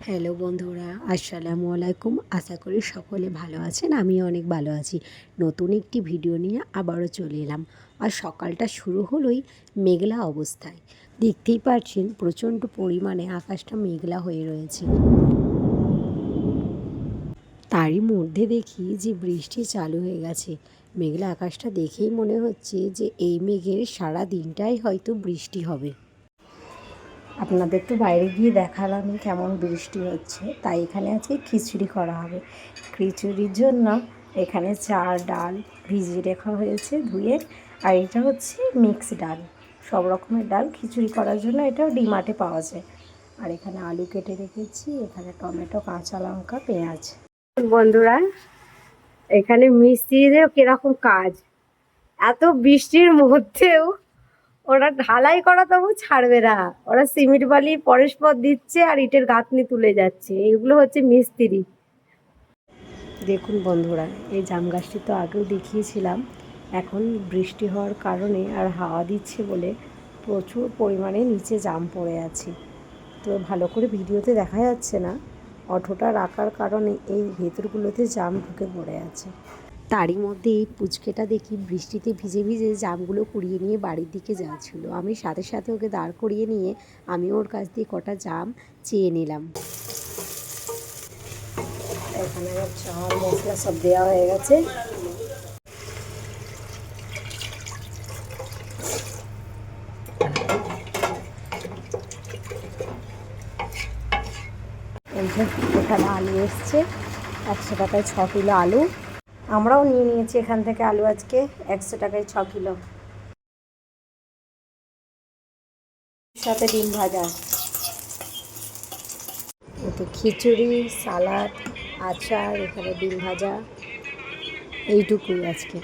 Hello বন্ধুরা, আসসালামু আলাইকুম। আশা করি সকলে ভালো আছেন। আমিও অনেক ভালো আছি। নতুন একটি ভিডিও নিয়ে আবারও চলে এলাম। আর সকালটা শুরু হলোই মেঘলা অবস্থায়। দেখতেই পাচ্ছেন প্রচণ্ড পরিমাণে আকাশটা মেঘলা হয়ে রয়েছে। তারই মধ্যে দেখি যে বৃষ্টি চালু হয়ে গেছে। মেঘলা আকাশটা দেখেই মনে হচ্ছে যে এই মেঘের সারা দিনটাই হয়তো বৃষ্টি হবে। আপনাদের তো বাইরে গিয়ে দেখালাম কেমন বৃষ্টি হচ্ছে, তাই এখানে আজকে খিচুড়ি করা হবে। খিচুড়ির জন্য এখানে চাল ডাল ভিজিয়ে রাখা হয়েছে ধুয়ে, আর এটা হচ্ছে মিক্স ডাল। সব রকমের ডাল খিচুড়ি করার জন্য এটাও ডিমার্টে পাওয়া যায়। আর এখানে আলু কেটে রেখেছি, এখানে টমেটো, কাঁচা লঙ্কা, পেঁয়াজ। বন্ধুরা, এখানে মিস্ত্রিদের কিরকম কাজ! এত বৃষ্টির মধ্যেও ওরা ঢালাই করা তবু ছাড়বে না। ওরা সিমেন্ট বালি পরস্পর দিচ্ছে আর ইটের গাঁথনি তুলে যাচ্ছে। এগুলো হচ্ছে মিস্ত্রি। দেখুন বন্ধুরা, এই জাম গাছটি তো আগেও দেখিয়েছিলাম। এখন বৃষ্টি হওয়ার কারণে আর হাওয়া দিচ্ছে বলে প্রচুর পরিমাণে নিচে জাম পড়ে আছে। তো ভালো করে ভিডিওতে দেখা যাচ্ছে না, অটোটা রাখার কারণে এই ভেতরগুলোতে জাম ঢুকে পড়ে আছে। তারই মধ্যে এই পুচকেটা দেখি বৃষ্টিতে ভিজে ভিজে জামগুলো কুড়িয়ে নিয়ে বাড়ির দিকে যাচ্ছিল। আমি সাথে সাথে ওকে দাঁড় করিয়ে নিয়ে আমি ওর কাছ দিয়ে কটা জাম চেয়ে নিলাম। এখানে চাল মশলা সব দেওয়া হয়ে গেছে। এখানে আলু এসছে 100 টাকায় 6 কিলো আলু। আমরাও নিয়ে নিয়েছি এখান থেকে আলু আজকে 100 টাকায় 6 কিলো। সাথে ডিম ভাজা, এতে খিচুড়ি, সালাড, আচার, এখানে ডিম ভাজা, এইটুকুই আজকে।